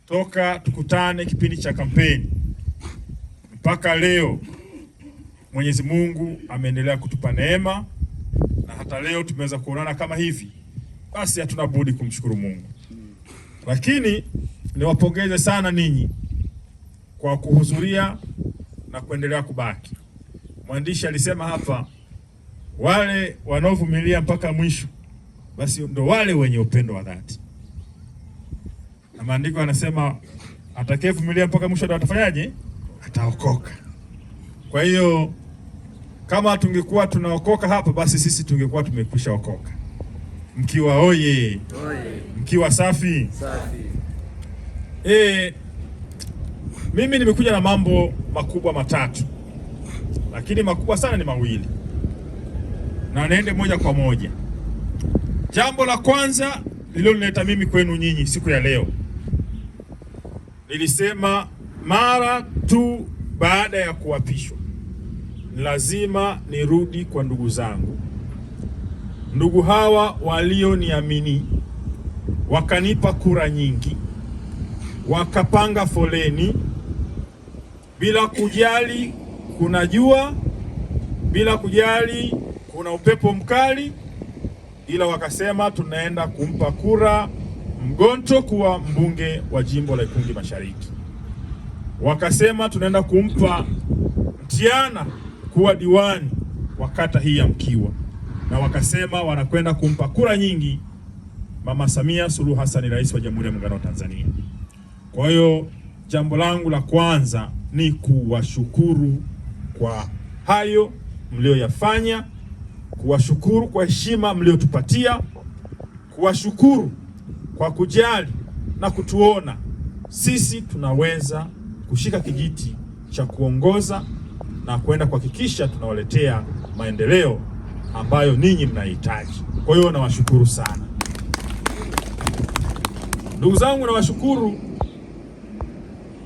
toka tukutane kipindi cha kampeni mpaka leo, Mwenyezi Mungu ameendelea kutupa neema, na hata leo tumeweza kuonana kama hivi. Basi hatuna budi kumshukuru Mungu. Lakini niwapongeze sana ninyi kwa kuhudhuria na kuendelea kubaki. Mwandishi alisema hapa, wale wanaovumilia mpaka mwisho basi ndo wale wenye upendo wa dhati. Na maandiko yanasema atakayevumilia mpaka mwisho ndo atafanyaje? Ataokoka. Kwa hiyo kama tungekuwa tunaokoka hapa, basi sisi tungekuwa tumekwisha okoka. Mkiwa oye, mkiwa safi. Mimi nimekuja na mambo makubwa matatu, lakini makubwa sana ni mawili, na naende moja kwa moja. Jambo la kwanza lililonileta mimi kwenu nyinyi siku ya leo, nilisema mara tu baada ya kuapishwa lazima nirudi kwa ndugu zangu. Ndugu hawa walioniamini, wakanipa kura nyingi, wakapanga foleni bila kujali kuna jua, bila kujali kuna upepo mkali, ila wakasema tunaenda kumpa kura Mgonto kuwa mbunge wa jimbo la Ikungi Mashariki. Wakasema tunaenda kumpa Mtiana kuwa diwani wa kata hii ya Mkiwa, na wakasema wanakwenda kumpa kura nyingi Mama Samia Suluhu Hassan, rais wa Jamhuri ya Muungano wa Tanzania. Kwa hiyo jambo langu la kwanza ni kuwashukuru kwa hayo mlioyafanya, kuwashukuru kwa heshima mliotupatia, kuwashukuru kwa kujali na kutuona sisi tunaweza kushika kijiti cha kuongoza na kwenda kuhakikisha tunawaletea maendeleo ambayo ninyi mnahitaji. Kwa hiyo nawashukuru sana. Ndugu zangu, nawashukuru.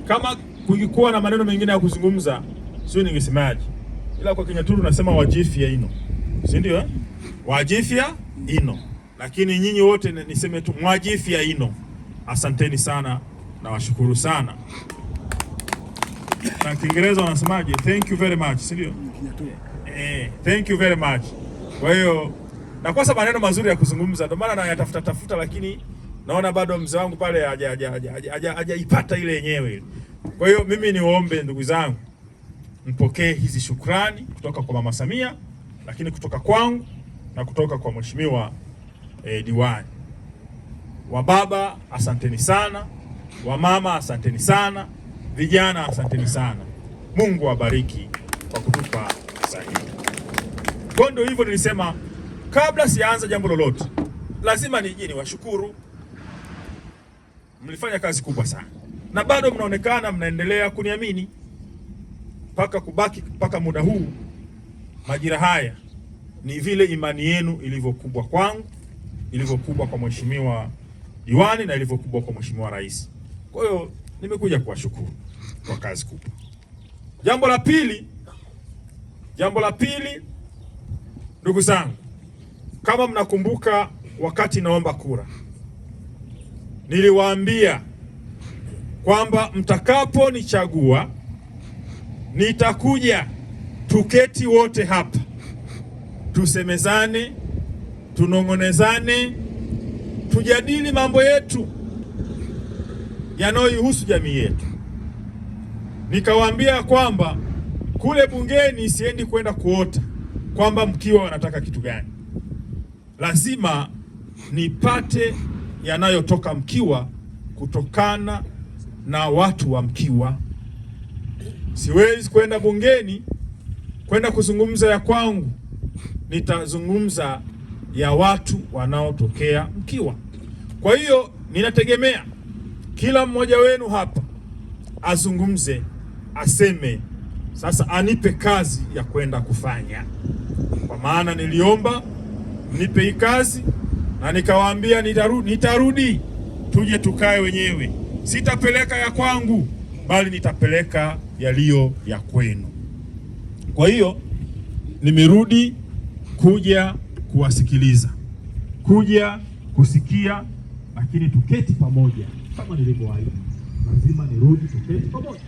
Kama kungekuwa na maneno mengine ya kuzungumza, sio ningesemaje, ila kwa Kinyaturu nasema wajifia ino, si ndio? Wajifia ino, lakini nyinyi wote niseme tu mwajifia ino. Asanteni sana, nawashukuru sana. Na Kiingereza wanasemaje? Thank you very much, si ndio? Thank you very much. Kwa hiyo nakosa maneno mazuri ya kuzungumza, ndio maana nayatafuta, lakini naona bado mzee wangu pale hajaipata ile yenyewe. Kwa hiyo mimi niwaombe ndugu zangu, mpokee hizi shukrani kutoka kwa Mama Samia, lakini kutoka kwangu na kutoka kwa mheshimiwa diwani. Wa baba asanteni sana, wa mama asanteni sana, vijana asanteni sana. Mungu awabariki kwa kutupa sahihi. Kwa ndio hivyo nilisema kabla sianza jambo lolote lazima nije niwashukuru. Mlifanya kazi kubwa sana na bado mnaonekana mnaendelea kuniamini mpaka muda huu, majira haya. Ni vile imani yenu ilivyokubwa kwangu, ilivyokubwa kwa mheshimiwa diwani na ilivyokubwa kwa mheshimiwa rais. Kwa hiyo nimekuja kuwashukuru kwa kazi kubwa. Jambo la pili, ndugu zangu, kama mnakumbuka wakati naomba kura, niliwaambia kwamba mtakaponichagua nitakuja tuketi wote hapa, tusemezane, tunong'onezane, tujadili mambo yetu yanayohusu jamii yetu. Nikawaambia kwamba kule bungeni siendi kwenda kuota kwamba Mkiwa wanataka kitu gani. Lazima nipate yanayotoka Mkiwa kutokana na watu wa Mkiwa. Siwezi kwenda bungeni kwenda kuzungumza ya kwangu, nitazungumza ya watu wanaotokea Mkiwa. Kwa hiyo ninategemea kila mmoja wenu hapa azungumze, aseme, sasa anipe kazi ya kwenda kufanya. Kwa maana niliomba nipe hii kazi na nikawaambia nitarudi tuje tukae wenyewe. Sitapeleka ya kwangu, bali nitapeleka yaliyo ya kwenu. Kwa hiyo nimerudi kuja kuwasikiliza, kuja kusikia, lakini tuketi pamoja kama nilivyoahidi. lazima nirudi tuketi pamoja,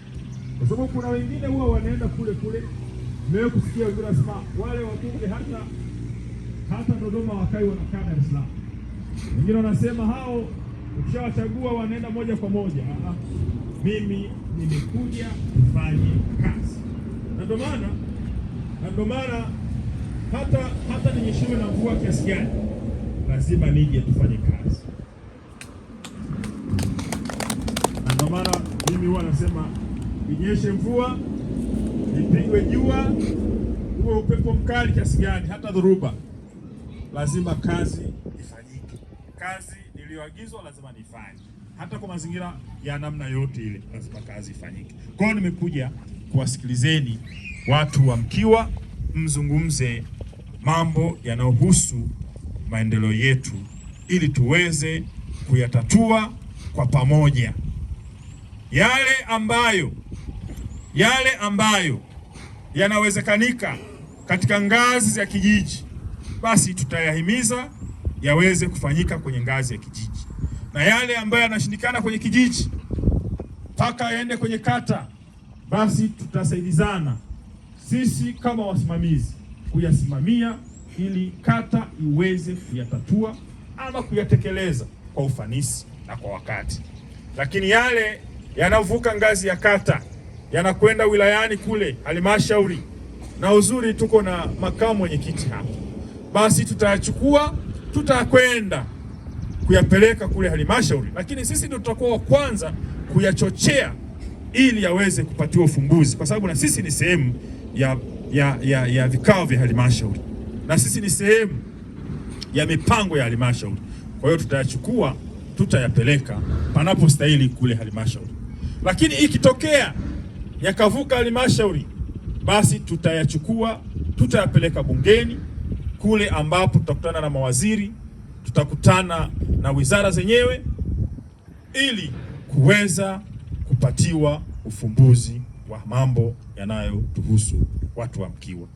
kwa sababu kuna wengine huwa wanaenda kule kule. Mmewahi kusikia wengine wanasema wale wabunge hata Dodoma wakai wanakaa Dar es Salaam. Wengine wanasema hao ukishawachagua wanaenda moja kwa moja. Mimi nimekuja kufanya kazi, na ndio maana hata ninyeshewe na mvua kiasi gani, lazima nije tufanye kazi. Na ndio maana mimi huwa nasema inyeshe mvua, ipigwe jua, uwe upepo mkali kiasi gani, hata dhoruba, lazima kazi ifanyike. Kazi niliyoagizwa lazima nifanye, hata kwa mazingira ya namna yote ile, lazima kazi ifanyike. Kwa hiyo nimekuja kuwasikilizeni watu wa Mkiwa, mzungumze mambo yanayohusu maendeleo yetu ili tuweze kuyatatua kwa pamoja. Yale ambayo yanawezekanika katika ngazi za kijiji, basi tutayahimiza yaweze kufanyika kwenye ngazi ya kijiji, na yale ambayo yanashindikana kwenye kijiji mpaka yaende kwenye kata, basi tutasaidizana sisi kama wasimamizi kuyasimamia ili kata iweze kuyatatua ama kuyatekeleza kwa ufanisi na kwa wakati. Lakini yale yanavuka ngazi ya kata yanakwenda wilayani kule halmashauri, na uzuri tuko na makamu mwenyekiti hapa, basi tutayachukua, tutakwenda kuyapeleka kule halmashauri, lakini sisi ndio tutakuwa wa kwanza kuyachochea ili yaweze kupatiwa ufumbuzi, kwa sababu na sisi ni sehemu ya vikao vya halmashauri, na sisi ni sehemu ya mipango ya halmashauri. Kwa hiyo tutayachukua, tutayapeleka panapostahili kule halmashauri. Lakini ikitokea yakavuka halmashauri, basi tutayachukua, tutayapeleka bungeni kule ambapo tutakutana na mawaziri, tutakutana na wizara zenyewe ili kuweza kupatiwa ufumbuzi wa mambo yanayotuhusu watu wa Mkiwa.